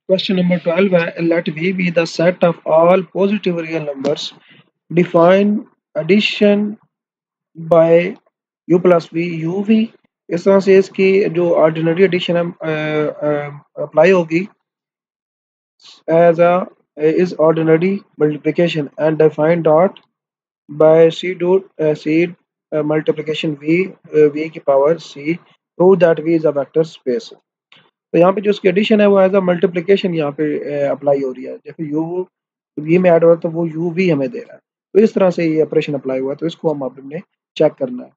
Question number 12 है let V be the set of all positive real numbers define addition by U plus V U V. इस तरह से इसकी जो ordinary addition है apply होगी as a is ordinary multiplication and define dot by C dot C multiplication V V की power C prove that V is a vector space. तो यहाँ पे जो उसकी एडिशन है वो एज अ मल्टीप्लिकेशन यहाँ पे अप्लाई हो रही है। जैसे यू वी में ऐड हो रहा है तो वो यू वी हमें दे रहा है। तो इस तरह से ये ऑपरेशन अप्लाई हुआ है, तो इसको हम आपने चेक करना है।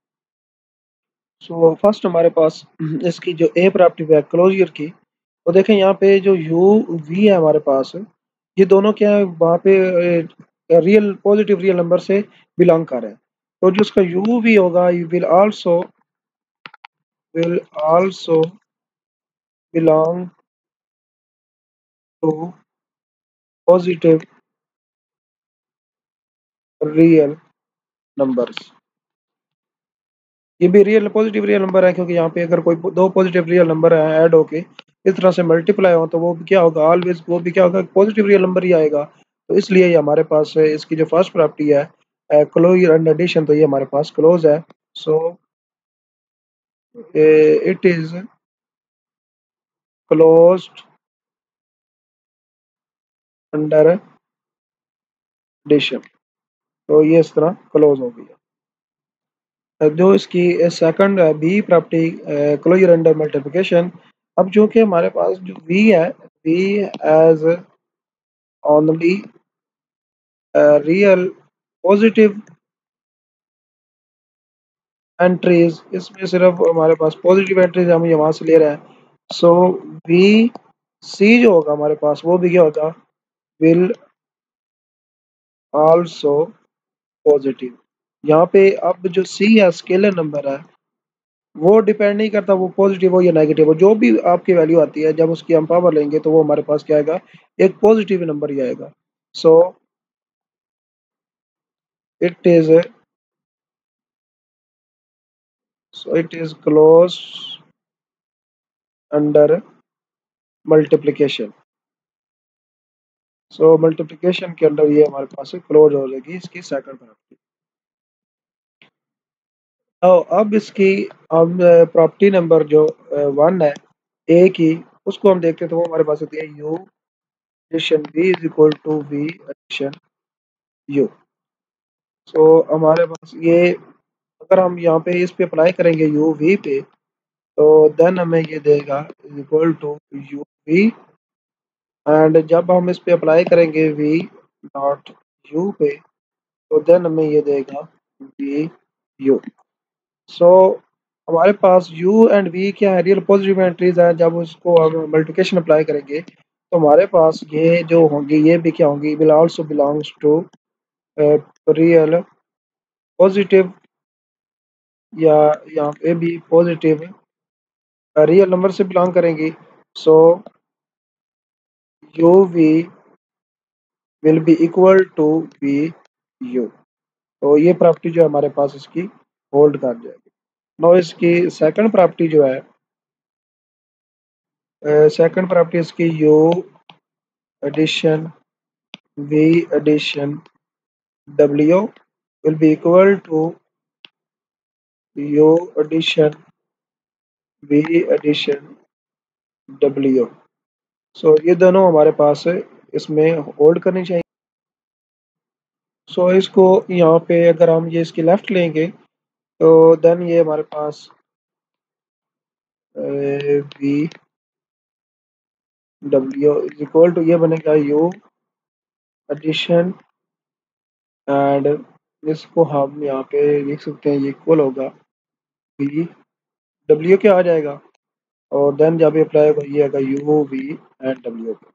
सो फर्स्ट हमारे पास इसकी जो ए प्रॉपर्टी है क्लोजर की, तो देखें यहाँ पे जो यू वी है हमारे पास, ये दोनों क्या है वहाँ पे रियल पॉजिटिव रियल नंबर से बिलोंग कर रहे हैं। तो जो उसका यू वी होगा U will also belong to positive real numbers. ये भी रियल पॉजिटिव रियल नंबर है, क्योंकि यहाँ पे अगर कोई दो पॉजिटिव रियल नंबर है ऐड होके इस तरह से मल्टीप्लाई हो तो वो भी क्या होगा, ऑलवेज वो भी क्या होगा, पॉजिटिव रियल नंबर ही आएगा। तो इसलिए ये हमारे पास है, इसकी जो फर्स्ट प्रॉपर्टी है क्लोज एंड एडिशन, तो ये हमारे पास क्लोज है। So it is closed under addition. तो ये इस तरह क्लोज हो गई है। जो इसकी second B property closure under multiplication, अब जो कि हमारे पास जो वी है, V as only real positive entries, इसमें सिर्फ हमारे पास पॉजिटिव एंट्रीज हम ये वहां से ले रहे हैं। सो वी सी जो होगा हमारे पास वो भी क्या होगा, विल आल्सो पॉजिटिव। यहाँ पे अब जो सी है स्केलर नंबर है, वो डिपेंड नहीं करता वो पॉजिटिव हो या नेगेटिव हो, जो भी आपकी वैल्यू आती है जब उसकी हम पावर लेंगे तो वो हमारे पास क्या आएगा, एक पॉजिटिव नंबर ही आएगा। सो it is it is close under multiplication. So multiplication के अंदर ये हमारे पास क्लोज हो जाएगी इसकी सेकंड प्रॉपर्टी। तो अब इसकी हम प्रॉपर्टी नंबर जो 1 है ए की, उसको हम देखते हैं तो वो हमारे पास होती है U addition B is equal to V addition U. सो हमारे पास ये अगर हम यहाँ पे इस पे अप्लाई करेंगे यू वी पे, तो देन हमें ये देगा is equal to U V, and जब हम इस पे अप्लाई करेंगे वी नॉट यू पे, तो देन हमें ये देगा वी यू। सो हमारे पास u एंड v क्या है, रियल पॉजिटिव एंट्रीज है। जब उसको हम मल्टीप्लिकेशन अप्लाई करेंगे तो हमारे पास ये जो होंगी ये भी क्या होंगी, will also belongs to real positive, या यहाँ पे भी पॉजिटिव रियल नंबर से बिलोंग करेंगी। So U V will be equal to V U. तो ये प्रॉपर्टी जो है हमारे पास इसकी होल्ड कर जाएगी। नो इसकी सेकंड प्रॉपर्टी जो है, सेकंड प्रॉपर्टी इसकी U addition v addition w will be equal to u addition v addition w। सो ये दोनों हमारे पास इसमें होल्ड करनी चाहिए। सो इसको यहाँ पे अगर हम ये इसकी लेफ्ट लेंगे तो देन ये हमारे पास v w is equal to ये बनेगा u एडिशन, एंड इसको हम यहाँ पे लिख सकते हैं ये इक्वल होगा v w क्या आ जाएगा, और देन जब ये अप्लाई होगा ये आएगा यू वी एंड डब्ल्यू पे।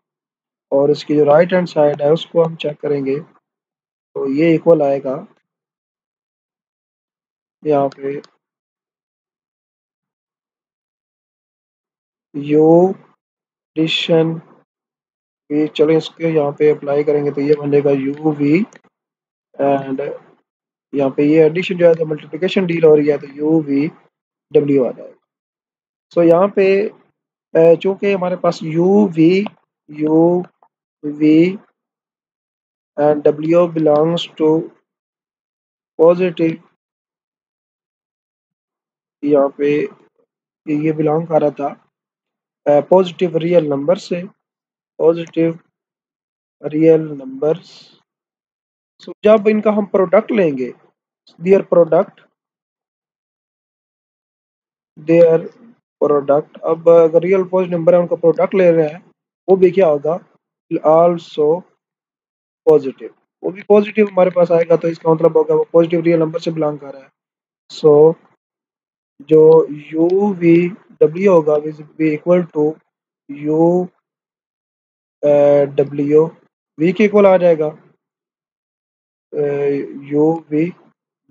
और इसकी जो राइट हैंड साइड है उसको हम चेक करेंगे तो ये इक्वल आएगा यहाँ पे यू एडिशन वी। चलो इसके यहाँ पे अप्लाई करेंगे तो ये बनेगा यू वी, एंड यहाँ पे ये एडिशन जो है तो मल्टीप्लिकेशन डील हो रही है तो यू वी डब्ल्यू आ जाएगा। सो यहाँ पे चूंकि हमारे पास U V u v and w belongs to positive, यहाँ पे ये बिलोंग कर रहा था पॉजिटिव रियल नंबर से, पॉजिटिव रियल नंबर्स। सो जब इनका हम प्रोडक्ट लेंगे, देयर प्रोडक्ट, देयर प्रोडक्ट, अब अगर रियल पॉजिटिव नंबर है उनका प्रोडक्ट ले रहे हैं, वो भी क्या होगा, आल्सो पॉजिटिव, वो भी पॉजिटिव हमारे पास आएगा, तो इसका मतलब होगा वो पॉजिटिव रियल नंबर से बिलोंग कर रहा है। सो जो यू वी डब्ल्यू होगा भी equal to U W V के इक्वल आ जाएगा, यू वी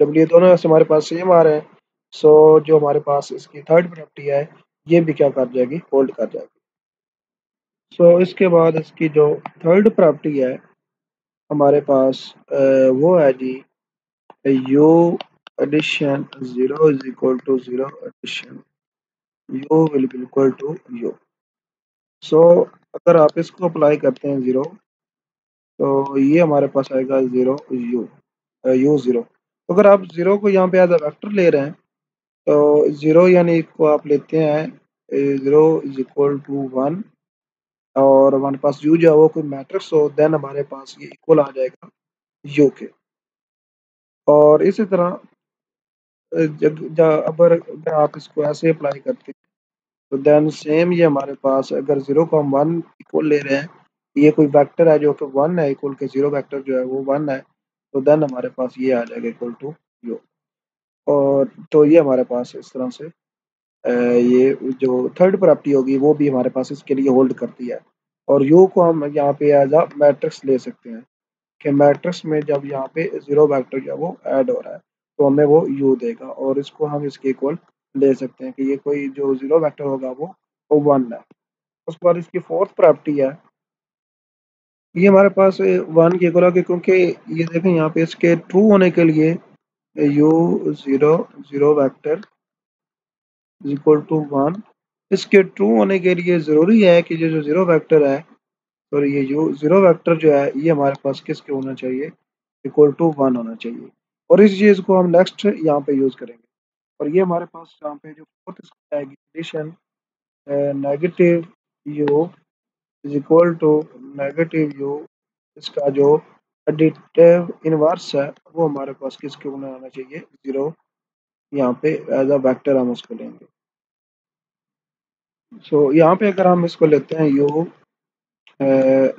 डब्ल्यू दोनों से हमारे पास सेम आ रहे हैं। सो जो हमारे पास इसकी थर्ड प्रॉपर्टी है, ये भी क्या कर जाएगी, होल्ड कर जाएगी। सो इसके बाद इसकी जो थर्ड प्रॉपर्टी है हमारे पास वो है जी, U addition zero is equal to zero addition U will be equal to U. So अगर आप इसको अप्लाई करते हैं जीरो, तो ये हमारे पास आएगा जीरो यू, यू जीरो। तो अगर आप जीरो को यहाँ पे एज अ वेक्टर ले रहे हैं, तो जीरो यानी को आप लेते हैं zero is equal to one, और हमारे पास यू जो है वो कोई मैट्रिक्स हो, देन हमारे पास ये इक्वल आ जाएगा यू के। और इसी तरह अगर आप इसको ऐसे अप्लाई करते हैं, तो देन सेम ये हमारे पास अगर जीरो को हम वन इक्वल ले रहे हैं, ये कोई वेक्टर है जो कि वन है, इक्वल के जीरो वेक्टर जो है वो वन है, तो देन हमारे पास ये आ जाएगा इक्वल टू यू। और तो ये हमारे पास इस तरह से ये जो थर्ड प्रॉपर्टी होगी वो भी हमारे पास इसके लिए होल्ड करती है। और यू को हम यहाँ पे एज अ मैट्रिक्स ले सकते हैं कि मैट्रिक्स में जब यहाँ पे जीरो वेक्टर जो है वो ऐड हो रहा है, तो हमें वो यू देगा, और इसको हम इसके इक्वल ले सकते हैं कि ये कोई जो जीरो वेक्टर होगा वो वन है। उसके बाद इसकी फोर्थ प्रॉपर्टी है, ये हमारे पास वन के इक्वल है, क्योंकि ये देखें यहाँ पे इसके ट्रू होने के लिए U zero zero vector is equal to one, इसके ट्रू होने के लिए ज़रूरी है कि जो जो ज़ीरो वेक्टर है, और ये जो ज़ीरो वेक्टर जो है ये हमारे पास किसके होना चाहिए, इक्वल टू वन होना चाहिए। और इस चीज़ को हम नेक्स्ट यहाँ पे यूज़ करेंगे। और ये हमारे पास यहाँ पे जो फोर्थ आएगी addition, negative U is equal to negative U, इसका जो एडिटिव इनवर्स है वो हमारे पास किसके होना आना चाहिए, ज़ीरो, यहाँ पे एज अ वेक्टर हम उसको लेंगे। सो यहाँ पे अगर हम इसको लेते हैं U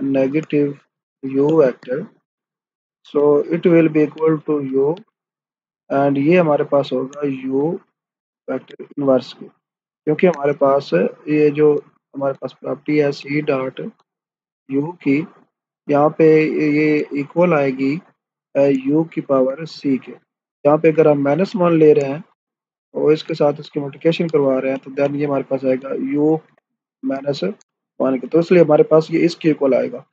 negative U vector, so it will be equal to U, and ये हमारे पास होगा यू वेक्टर इनवर्स के, क्योंकि हमारे पास ये जो हमारे पास प्रॉपर्टी है सी डॉट यू की, यहाँ पे ये इक्वल आएगी यू की पावर सी के। यहाँ पे अगर हम माइनस वन ले रहे हैं और इसके साथ इसकी मल्टीप्लिकेशन करवा रहे हैं, तो देन ये हमारे पास आएगा यू माइनस वन के, तो इसलिए हमारे पास ये इसके इक्वल आएगा।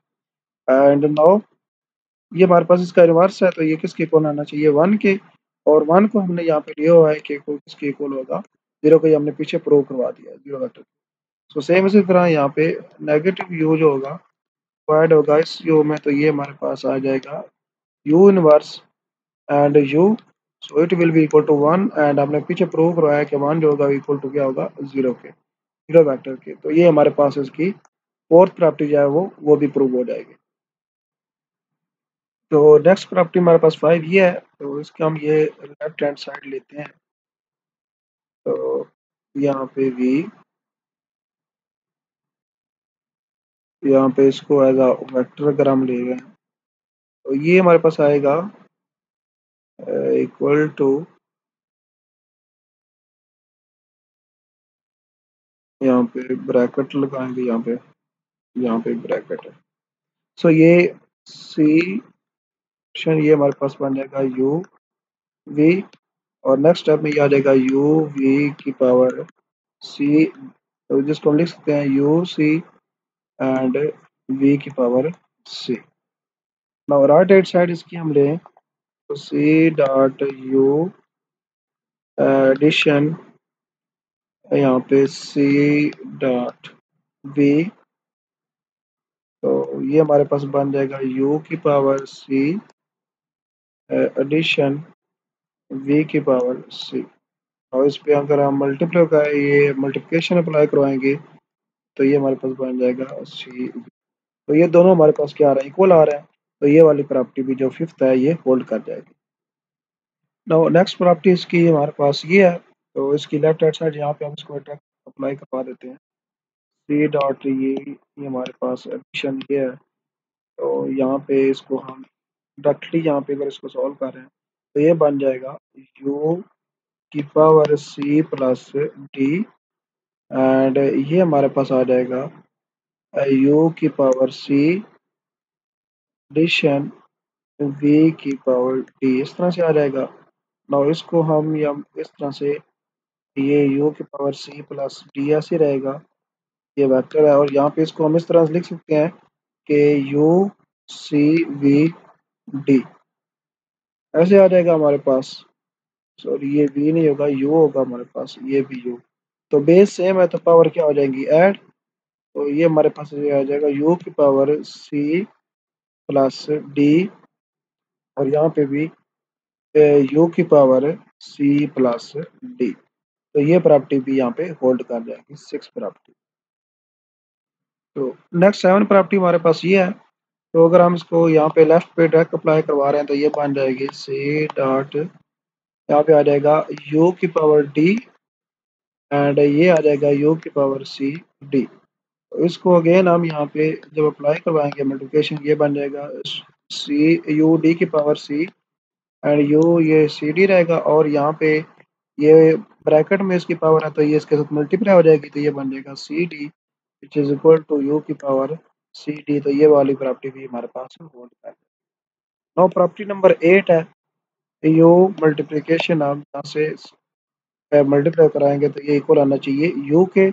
एंड नाउ ये हमारे पास इसका रिवर्स है, तो ये किसके इक्वल आना चाहिए, वन के। और वन को हमने यहाँ पे लिया हुआ है कि कोई किसके इक्वल होगा, जीरो को ये हमने पीछे प्रूव करवा दिया जीरो वेक्टर। सो सेम इसी तरह यहाँ पे नेगेटिव यू जो होगा वो ऐड होगा इस यू में, तो ये हमारे पास आ जाएगा U inverse and U, so it will be equal to one, and हमने पीछे प्रूव करवाया कि वन जो होगा इक्वल टू क्या होगा, जीरो के, जीरो वेक्टर के। तो ये हमारे पास इसकी फोर्थ प्रॉपर्टी जो है वो भी प्रूव हो जाएगी। तो नेक्स्ट प्रॉपर्टी हमारे पास फाइव ये है, तो इसका हम ये लेफ्ट हैंड साइड लेते हैं, तो यहाँ पे भी यहाँ पे इसको एज अ वेक्टर अगर हम ले रहे हैं, तो ये हमारे पास आएगा इक्वल टू, यहाँ पे ब्रैकेट लगाएंगे, यहाँ पे ब्रैकेट है। सो ये सी ये हमारे पास बन जाएगा यू वी, और नेक्स्ट स्टेप में ये आ जाएगा यू वी की पावर सी, तो जिसको हम लिख सकते हैं यू सी एंड वी की पावर सी। नाउ राइट हैंड साइड इसकी हम लें, तो सी डॉट यू एडिशन, यहाँ पे सी डॉट वी ये हमारे पास बन जाएगा u की पावर c एडिशन v की पावर c। और इस पे अगर हम मल्टीप्लाई का ये मल्टीप्लिकेशन अप्लाई करवाएंगे तो ये हमारे पास बन जाएगा c। तो ये दोनों हमारे पास क्या आ रहा है, इक्वल आ रहा है। तो ये वाली प्रॉपर्टी भी जो फिफ्थ है ये होल्ड कर जाएगी। नाउ नेक्स्ट प्रॉपर्टी इसकी हमारे पास ये है। तो इसकी लेफ्ट हैंड साइड यहाँ पे हम इसको अप्लाई करवा देते हैं। सी डॉट ये हमारे पास एडिशन ये है। तो यहाँ पे इसको हम डायरेक्टली यहाँ पे अगर इसको सॉल्व कर रहे हैं तो ये बन जाएगा u की power c plus D and ये हमारे पास आ जाएगा u की पावर c एडिशन v की पावर d, इस तरह से आ जाएगा। ना इसको हम या इस तरह से ये u की पावर c प्लस डी ऐसे रहेगा, ये वेक्टर है। और यहाँ पे इसको हम इस तरह से लिख सकते हैं कि u c v d ऐसे आ जाएगा हमारे पास। सॉरी ये v नहीं होगा, u होगा हमारे पास, ये भी u। तो बेस सेम है तो पावर क्या हो जाएंगी ऐड। तो ये हमारे पास ये आ जाएगा u की पावर c प्लस डी और यहाँ पे भी u की पावर c प्लस डी। तो ये प्रॉपर्टी भी यहाँ पे होल्ड कर जाएगी, सिक्स प्रॉपर्टी। तो नेक्स्ट सेवन प्रॉपर्टी हमारे पास ये है। तो अगर हम इसको यहाँ पे लेफ्ट पे डायरेक्ट अप्लाई करवा रहे हैं तो ये बन जाएगी c डॉट, यहाँ पे आ जाएगा u की पावर d एंड ये आ जाएगा u की पावर c d। तो इसको अगेन हम यहाँ पे जब अप्लाई करवाएंगे मल्टीप्लिकेशन, ये बन जाएगा c u d की पावर c एंड u ये c d रहेगा। और यहाँ पे ये ब्रैकेट में इसकी पावर है तो ये इसके साथ मल्टीप्लाई हो जाएगी, तो ये बन जाएगा c d which is equal to u की पावर c d। तो ये वाली प्रॉपर्टी भी हमारे पास होल्ड कर। नाउ प्रॉपर्टी नंबर 8 है u मल्टीप्लिकेशन। हम यहाँ से मल्टीप्लाई कराएंगे तो ये इक्वल आना चाहिए u के।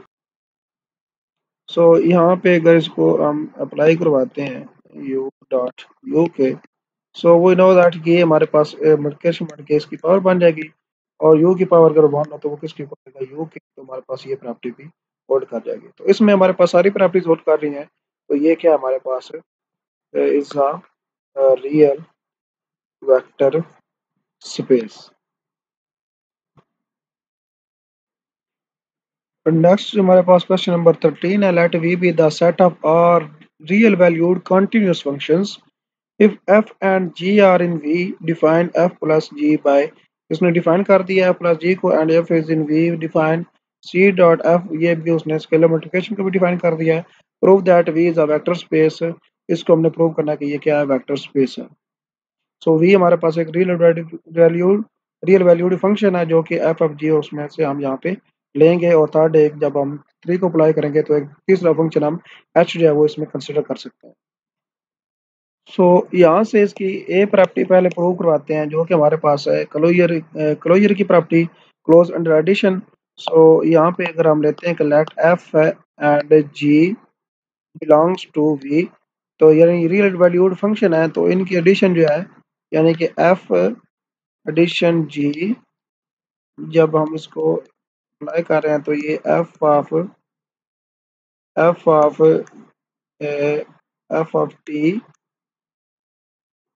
सो यहाँ पे अगर इसको हम अप्लाई करवाते हैं u डॉट u के, सो वी नो दैट कि ये हमारे पास मल्टीप्लिकेशन बढ़ के इसकी पावर बन जाएगी। और u की पावर अगर 1 हो तो वो किसकी इक्वल होगा, u की। तो हमारे पास ये प्रॉपर्टी भी होल्ड कर जाएगी। तो इसमें हमारे पास सारी प्रॉपर्टीज होल्ड कर रही हैं। तो ये क्या हमारे पास is a real vector space. Next हमारे पास क्वेश्चन नंबर 13 है। Let v be the set of R real valued continuous functions if f and g are in v define f plus g by, इसने define कर दिया f plus g को and f is in v define c dot f, ये भी उसने scalar multiplication को भी define कर दिया है। Prove that v is a vector space, इसको हमने प्रूव करना है कि ये क्या है, वेक्टर स्पेस है। सो v हमारे पास एक रियल वैल्यूड फंक्शन है जो कि f ऑफ g, उसमें से हम यहाँ पे लेंगे। और थर्ड एक जब हम 3 को अप्लाई करेंगे तो एक तीसरा फंक्शन हम h जो है वो इसमें कंसिडर कर सकते हैं। सो यहाँ से इसकी ए प्रॉपर्टी पहले प्रूव करवाते हैं जो कि हमारे पास है क्लोजर की property, close under addition. So यहाँ पे अगर हम लेते हैं कि let f and g belongs to v, तो यानी रियल वैल्यूड फंक्शन है तो इनकी एडिशन जो है यानी कि f एडिशन g, जब हम इसको अप्लाई कर रहे हैं तो ये f of t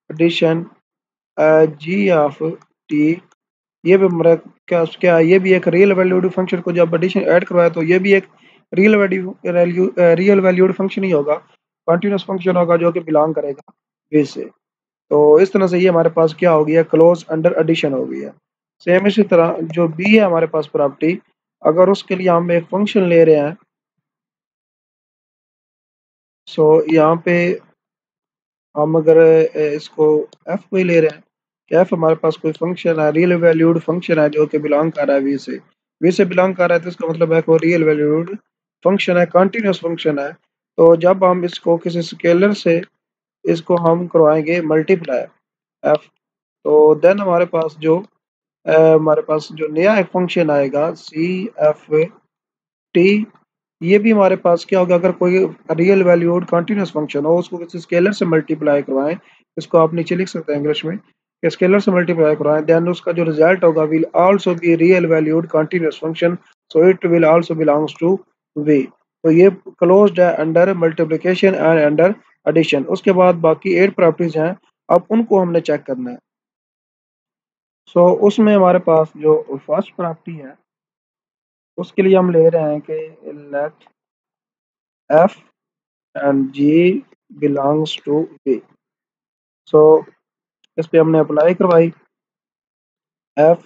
addition g of t, ये भी हमारा क्या क्या ये भी एक रियल वैल्यूड फंक्शन को जब एडिशन ऐड करवाया तो ये भी एक रियल वैल्यूड फंक्शन ही होगा, कंटिन्यूस फंक्शन होगा जो कि बिलोंग करेगा वे से। तो इस तरह से ये हमारे पास क्या हो गया, क्लोज अंडर एडिशन हो गया। सेम इसी तरह जो बी है हमारे पास प्रॉपर्टी, अगर उसके लिए हम एक फंक्शन ले रहे हैं, सो यहाँ पे हम अगर इसको एफ को ही ले रहे हैं कि एफ हमारे पास कोई फंक्शन है, रियल वैल्यूड फंक्शन है जो कि बिलोंग कर रहा है वी से बिलोंग कर रहा है, तो इसका मतलब है कि वो रियल वैल्यूड फंक्शन है, कंटिन्यूस फंक्शन है। तो जब हम इसको किसी स्केलर से इसको हम करवाएंगे मल्टीप्लाई एफ, तो देन हमारे पास जो नया एक फंक्शन आएगा सी एफ टी, ये भी हमारे पास क्या होगा, अगर कोई रियल वैल्यूड कंटिन्यूस फंक्शन हो उसको किसी स्केलर से मल्टीप्लाई करवाएं, इसको आप नीचे लिख सकते हैं इंग्लिश में कि स्केलर से मल्टीप्लाई करवाएं, देन उसका जो रिजल्ट होगा will also be real valued continuous function, so it will also belongs to V. तो ये क्लोज्ड है under multiplication and under addition. उसके बाद बाकी 8 प्रॉपर्टीज हैं, अब उनको हमने चेक करना है। सो उसमें हमारे पास जो फर्स्ट प्रॉपर्टी है उसके लिए हम ले रहे हैं कि let F and G belongs to B. So इस पे हमने अप्लाई करवाई F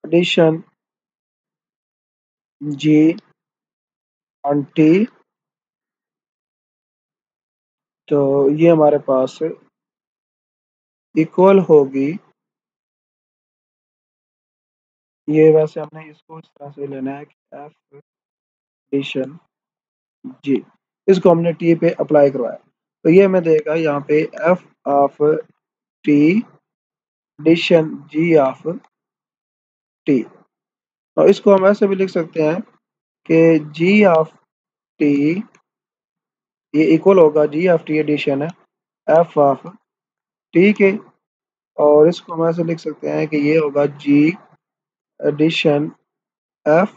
addition G on T, तो ये हमारे पास इक्वल होगी, ये वैसे हमने इसको इस तरह से लेना है कि एफ एडिशन जी, इसको हमने टी पे अप्लाई करवाया, तो ये हमें देगा यहाँ पे F of T addition G of T. और इसको हम ऐसे भी लिख सकते हैं कि जी ऑफ टी ये इक्वल होगा जी ऑफ टी एडिशन है एफ ऑफ टी के, और इसको हम ऐसे लिख सकते हैं कि ये होगा जी एडिशन एफ,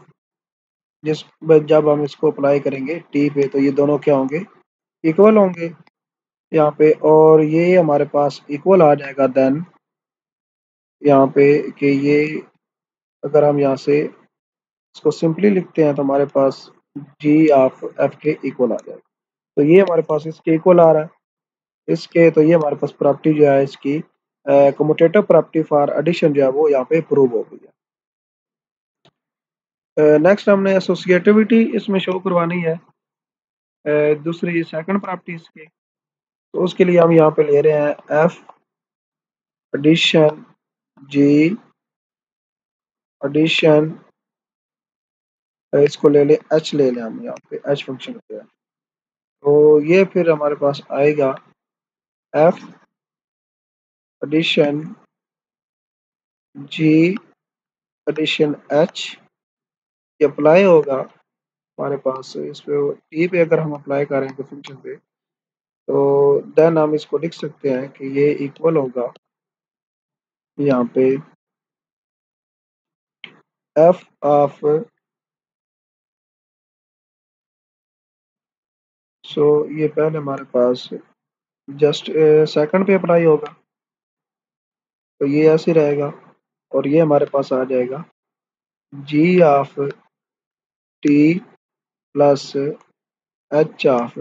जिस जब हम इसको अप्लाई करेंगे टी पे तो ये दोनों क्या होंगे, इक्वल होंगे यहाँ पे, और ये हमारे पास इक्वल आ जाएगा देन यहाँ पे कि ये अगर हम यहाँ से इसको सिंपली लिखते हैं तो हमारे पास जी ऑफ एफ के इक्वल आ जाएगा, तो ये हमारे पास इसके इक्वल आ रहा है इसके, तो ये हमारे पास प्रॉपर्टी जो है इसकी कम्यूटेटिव प्रॉपर्टी फॉर एडिशन जो है वो यहाँ पे प्रूव हो गई है। नेक्स्ट हमने एसोसिएटिविटी इसमें शो करवानी है, दूसरी सेकंड प्रॉपर्टी इसकी, तो उसके लिए हम यहाँ पे ले रहे हैं एफ एडिशन जी एडिशन, इसको ले ले एच ले लें हम यहाँ पे एच फंक्शन पे है, तो ये फिर हमारे पास आएगा एफ एडिशन जी एडिशन एच, ये अप्लाई होगा हमारे पास इस पे टी पे, अगर हम अप्लाई करेंगे फंक्शन पे तो देन हम इसको लिख सकते हैं कि ये इक्वल होगा यहाँ पे एफ ऑफ, सो ये पहले हमारे पास जस्ट सेकंड पे अप्लाई होगा, तो ये ऐसे रहेगा, और ये हमारे पास आ जाएगा G of T plus H of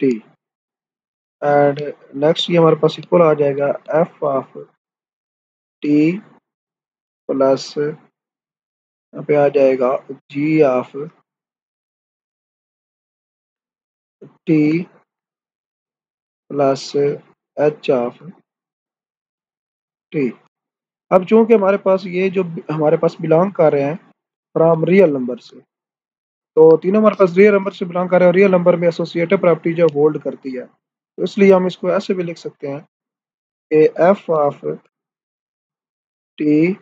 T, and next ये हमारे पास इक्वल आ जाएगा एफ ऑफ टी प्लस यहाँ पे आ जाएगा G of T plus H of T. अब चूंकि हमारे पास ये जो हमारे पास बिलोंग कर रहे हैं फ्रॉम रियल नंबर से, तो तीनों हमारे पास रियल नंबर से बिलोंग कर रहे हैं, और रियल नंबर में एसोसिएटिव प्रॉपर्टी जो होल्ड करती है, तो इसलिए हम इसको ऐसे भी लिख सकते हैं कि F of T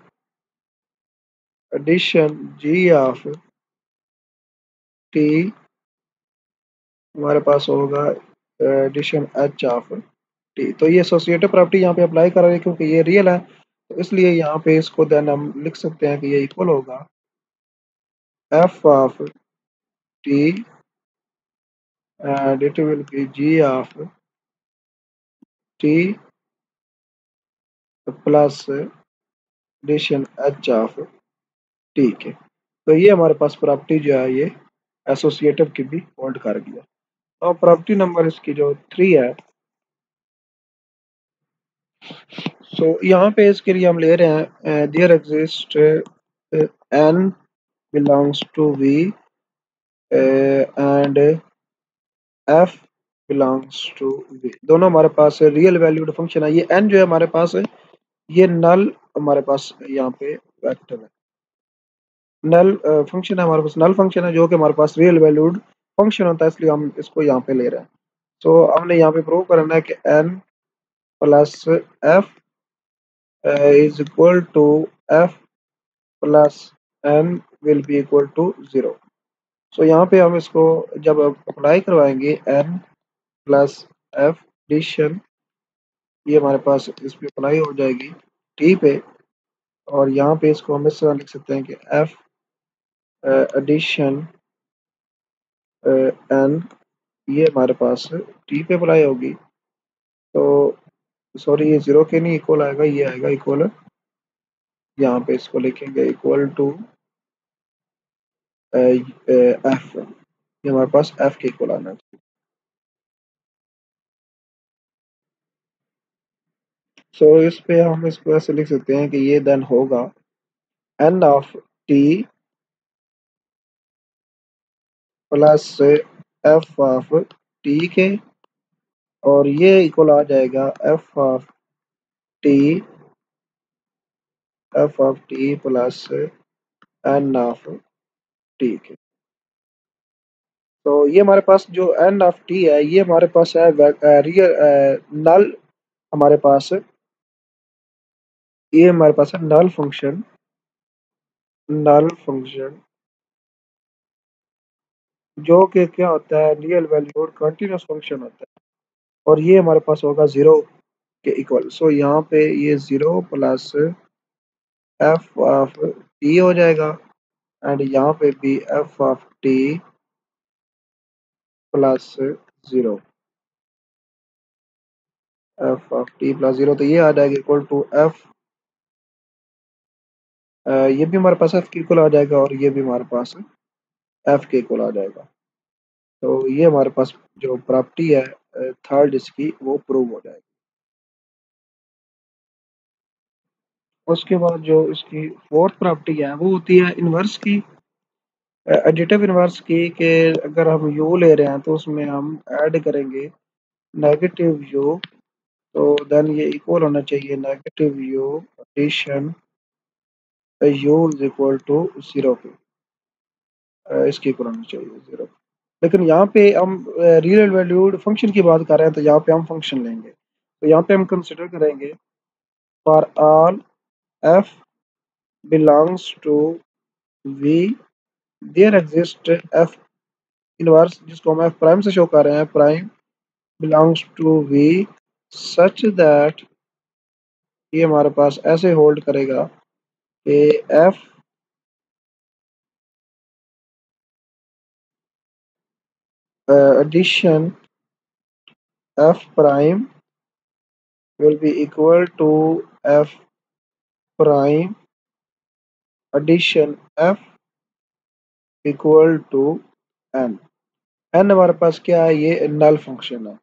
addition G of T हमारे पास होगा एडिशन एच ऑफ टी, तो ये एसोसिएटिव प्रॉपर्टी यहाँ पे अप्लाई कर रहे हैं क्योंकि ये रियल है, तो इसलिए यहाँ पे इसको देन हम लिख सकते हैं कि ये इक्वल होगा F of T and it will be G of T plus addition H of T के, तो ये हमारे पास प्रॉपर्टी जो है ये एसोसिएटिव की भी होल्ड कर गया। और प्रॉपर्टी नंबर इसकी जो 3 है, सो यहाँ पे इसके लिए हम ले रहे हैं there exist N belongs to V and F belongs to V, दोनों हमारे पास रियल वैल्यूड फंक्शन है, ये एन जो है हमारे पास है ये नल हमारे पास यहाँ पे वेक्टर है, नल फंक्शन है हमारे पास, नल फंक्शन है जो कि हमारे पास रियल वैल्यूड फंक्शन होता है, इसलिए हम इसको यहाँ पे ले रहे हैं। तो हमने यहाँ पे प्रूव करना है कि N plus F is equal to F plus N will be equal to 0। So यहाँ पे हम इसको जब अप्लाई करवाएंगे एन प्लस एफ एडिशन, ये हमारे पास इस पे अप्लाई हो जाएगी टी पे, और यहाँ पे इसको हम इस तरह लिख सकते हैं कि एफ एडिशन एन ये हमारे पास टी पे अप्लाई होगी। तो सॉरी, ये जीरो के नहीं इक्वल आएगा, ये आएगा इक्वल, यहाँ पे इसको लिखेंगे इक्वल टू एफ, ये हमारे पास एफ के इक्वल आना चाहिए। सो इस पे हम इसको ऐसे लिख सकते हैं कि ये देन होगा N of T plus F of T के, और ये इक्वल आ जाएगा T F of T plus N of T के। तो ये हमारे पास जो एन ऑफ टी है, ये हमारे पास है रियल नल, हमारे पास ये हमारे पास है नल फंक्शन, नल फंक्शन जो कि क्या होता है, रियल वैल्यूड कंटिन्यूस फंक्शन होता है, और ये हमारे पास होगा जीरो के इक्वल। सो यहाँ पे ये zero plus F of T हो जाएगा, एंड यहाँ पे भी F of T plus zero, F of T plus zero, तो ये आ जाएगा इक्वल टू एफ, ये भी हमारे पास एफ के इक्वल आ जाएगा, और ये भी हमारे पास एफ के इक्वल आ जाएगा। तो ये हमारे पास जो प्रॉपर्टी है थर्ड इसकी, वो प्रूव हो जाएगी। उसके बाद जो इसकी फोर्थ प्रॉपर्टी है वो होती है इनवर्स की, एडिटिव इनवर्स की, कि अगर हम यू ले रहे हैं तो उसमें हम ऐड करेंगे नेगेटिव यू, तो देन ये इक्वल होना चाहिए negative U addition U is equal to zero के, इसके इक्वल होना चाहिए जीरो। लेकिन यहाँ पे हम रियल वैल्यूड फंक्शन की बात कर रहे हैं, तो यहाँ पे हम फंक्शन लेंगे, तो यहाँ पे हम कंसिडर करेंगे for all F belongs to V there exist F inverse, जिसको हम एफ प्राइम से शो कर रहे हैं, prime belongs to V such that, ये हमारे पास ऐसे होल्ड करेगा कि F addition F prime will be equal to f prime addition f equal to n। n हमारे पास क्या है, ये नल फंक्शन है,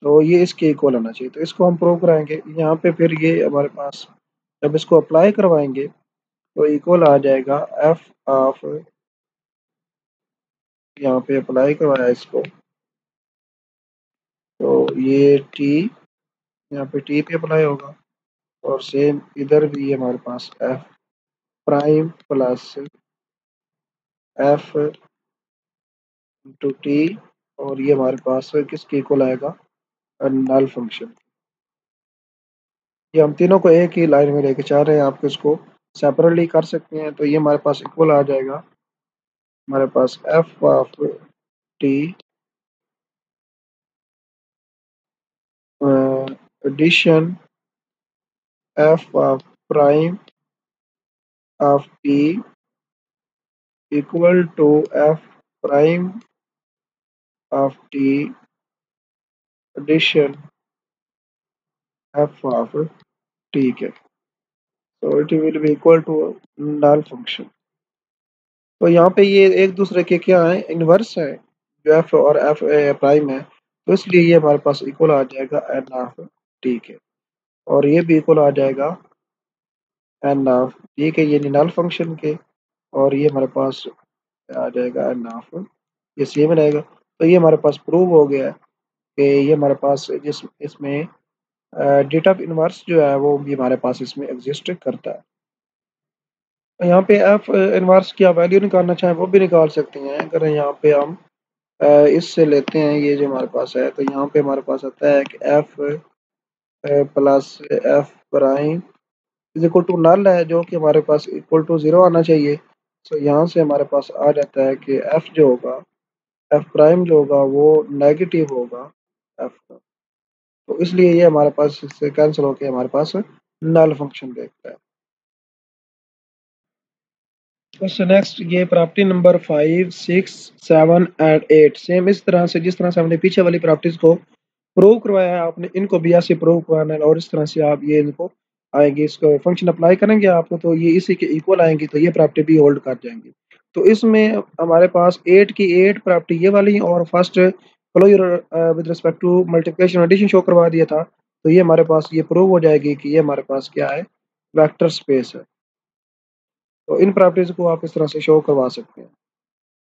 तो ये इसके इक्वल होना चाहिए, तो इसको हम प्रूव कराएंगे यहाँ पे। फिर ये हमारे पास जब इसको अप्लाई करवाएंगे तो इक्वल आ जाएगा एफ ऑफ, यहाँ पे अप्लाई करवाया इसको, तो ये टी, यहाँ पे टी पे अप्लाई होगा, और सेम इधर भी हमारे पास F prime plus F into T, और ये हमारे पास किसके इक्वल आएगा, नल फंक्शन। ये हम तीनों को एक ही लाइन में लेके चाह रहे हैं, आप इसको सेपरेटली कर सकते हैं, तो ये हमारे पास इक्वल आ जाएगा, हमारे पास F of T addition F of prime of T equal to F prime of T addition F of T के, तो it will be equal to null function. तो यहाँ पे ये एक दूसरे के क्या है, इनवर्स है, जो एफ और एफ प्राइम है, तो इसलिए ये हमारे पास इक्वल आ जाएगा एन ऑफ टी के, और ये भी इक्वल आ जाएगा एन ऑफ टी के, ये नल फंक्शन के, और ये हमारे पास आ जाएगा एन ऑफ, ये सेम रहेगा। तो ये हमारे पास प्रूव हो गया है कि ये हमारे पास जिस इसमें डेटा इनवर्स जो है वो भी हमारे पास इसमें एग्जिस्ट करता है। तो यहाँ पे एफ इनवर्स की आप वैल्यू निकालना चाहें वो भी निकाल सकते हैं। अगर यहाँ पे हम इससे लेते हैं, ये जो हमारे पास है, तो यहाँ पे हमारे पास आता है कि F plus F prime is equal to null है, जो कि हमारे पास इक्वल टू जीरो आना चाहिए। तो यहाँ से हमारे पास आ जाता है कि एफ जो होगा, एफ प्राइम जो होगा वो नेगेटिव होगा एफ का, तो इसलिए ये हमारे पास इससे कैंसिल होकर हमारे पास नल फंक्शन देखता है। तो नेक्स्ट ये प्रॉपर्टी नंबर 5, 6, 7 एंड 8 सेम इस तरह से जिस तरह से हमने पीछे वाली प्रॉपर्टीज को प्रूव करवाया है आपने इनको भी ऐसे प्रूव करवाना है और इस तरह से आप ये इनको आएंगे इसको फंक्शन अप्लाई करेंगे आपको तो ये इसी के इक्वल आएंगी तो ये प्रॉपर्टी भी होल्ड कर जाएंगी। तो इसमें हमारे पास 8 की 8 प्रॉपर्टी ये वाली और first closure with respect to multiplication addition show करवा दिया था तो ये हमारे पास ये प्रूव हो जाएगी कि ये हमारे पास क्या है, वेक्टर स्पेस है। तो इन प्रॉपर्टीज को आप इस तरह से शो करवा सकते हैं।